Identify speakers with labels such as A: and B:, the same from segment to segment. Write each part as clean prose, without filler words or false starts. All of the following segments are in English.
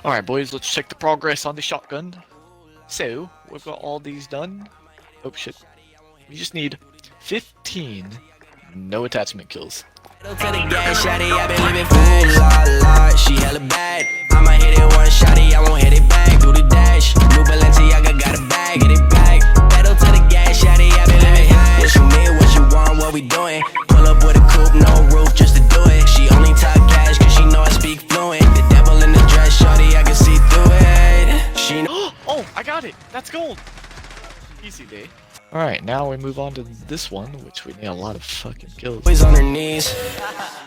A: Alright boys, let's check the progress on the shotgun. So, we've got all these done. Oh shit. We just need 15 no attachment kills.
B: To the gas, shawty, I been living fast. She hella bad. I'ma hit it one shawty, I won't hit it back. Do the dash. New Balenciaga got a bag, get it back. Pedal to the gas, shawty, I been living fast. What you need, what you want, what we doing? Pull up with a coupe, no roof, just to do it. She only talk cash, cause she know I speak fluent. The devil in the dress, shawty, I can see through it. She know.
A: Oh, I got it! That's gold! Easy day. Alright, now we move on to this one, which we need a lot of fucking kills.
B: Always on her knees.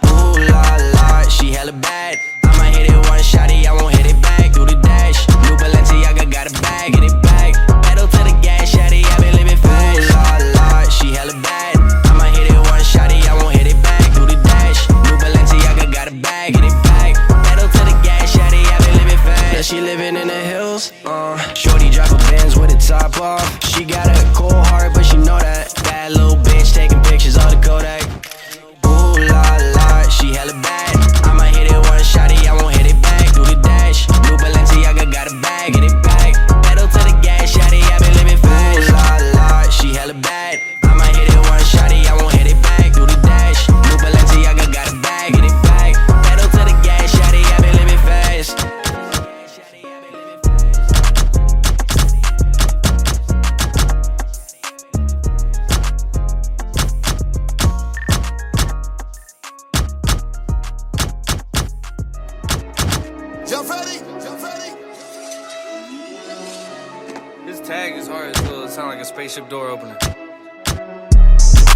B: Ooh la la, she hella bad. I'ma hit it one shawty, I won't hit it back. Do the dash. New Balenciaga got a bag, get it back. Pedal to the gas, shawty, I been living fast. Ooh la la, she hella bad. I'ma hit it one shawty, I won't hit it back. Do the dash. New Balenciaga got a bag, get it back. Pedal to the gas, shawty, I been living fast. Yeah, she living in the hills. Shorty drop a Benz with the top off. She got a cold heart, but she know that. Bad little bitch taking pictures of the Kodak. Ooh la la, she hella bad. I'ma hit it one shawty, I won't hit it back. Do the dash. New Balenciaga got a bag, get it back. Pedal to the gas, shawty, I been living fast. Ooh la la, she hella bad. I'ma hit it one shawty, I won't hit it back. Do the dash. New Balenciaga got a bag, get it back. Pedal to the gas, shawty, I been living fast.
C: Jump ready, jump ready.
D: This tag is hard as well. It sound like a spaceship door opener.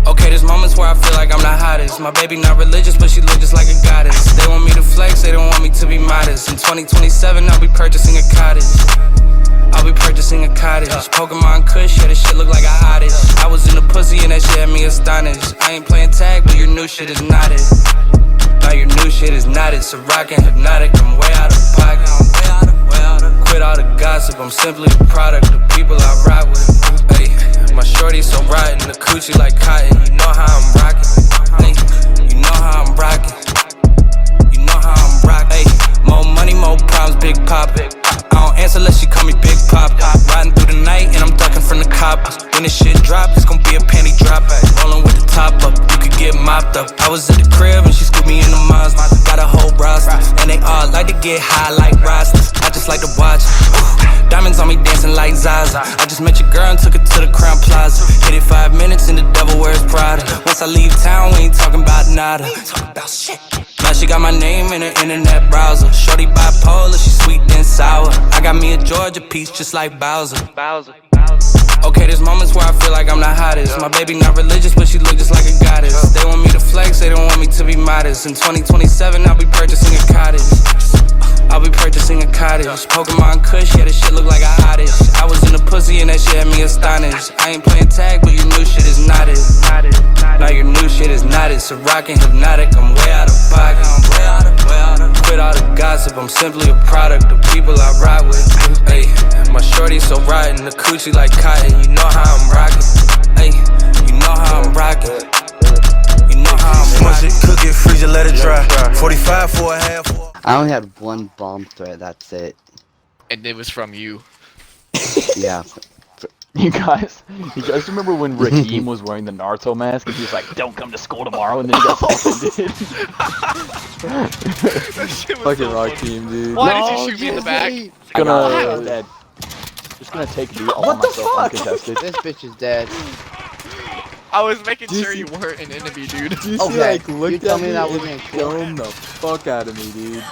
D: Okay, there's moments where I feel like I'm the hottest. My baby not religious, but she look just like a goddess. They want me to flex, they don't want me to be modest. In 2027, I'll be purchasing a cottage. I'll be purchasing a cottage. Pokemon Kush, yeah, this shit look like a oddish. I was in the pussy and that shit had me astonished. I ain't playing tag, but your new shit is not it. Now your new shit is not it. So rockin' hypnotic, I'm way out of pocket. Quit all the gossip, I'm simply the product of people I rock with. Ay, my shorty so rotten, the coochie like cotton. You know how I'm rockin'. Ay, you know how I'm rockin'. You know how I'm rockin'. Ay, more money, more problems, big pop. I don't answer unless she call me Big Pop. Riding through the night and I'm ducking from the coppers. When this shit drop, it's gon' be a panty drop. Rollin' with the top up, you could get mopped up. I was at the crib and she scooped me in the Mazda. Got a whole roster, and they all like to get high like rosters. I just like to watch. Diamonds on me dancing like Zaza. I just met your girl and took her to the Crown Plaza. Hit it 5 minutes and the devil wears Prada. Once I leave town, we ain't talking about nada. Talking about shit. Now she got my name in her internet browser. Shorty bipolar, she sweet and sour. I got me a Georgia piece just like Bowser. Okay, there's moments where I feel like I'm the hottest. My baby not religious, but she look just like a goddess. They want me to flex, they don't want me to be modest. In 2027, I'll be purchasing a cottage. I'll be purchasing a cottage. Pokemon Kush, yeah, this shit look like a oddish. I was in the pussy and that shit had me astonished. I ain't playing tag, but your new shit is not it. Now your new shit is not it. So rockin' hypnotic, I'm way out of pocket. Quit all the gossip, I'm simply a product of people I rock with. Ay, my shorty so rotten, the coochie like cotton. You know how I'm rockin'. Ay, you know how I'm rockin'. You know how I'm rockin'.
C: Cook it, freeze it, let it dry. 45 for a half.
E: I only had one bomb threat, that's it.
A: And it was from you.
E: Yeah.
F: You guys remember when Raheem was wearing the Naruto mask and he was like, "Don't come to school tomorrow," and then he got suspended?
A: That shit was
F: Fucking
A: so
F: rock
A: funny.
F: team, dude.
A: Why did you shoot me in the back?
F: Just gonna take me all by myself uncontested.
E: This bitch is dead.
A: I was making sure you weren't an enemy, dude.
F: You
E: Okay,
F: see, like,
E: you
F: looked
E: tell
F: at
E: me
F: me
E: that
F: and
E: wasn't cool.
F: filmed the fuck out of me, dude.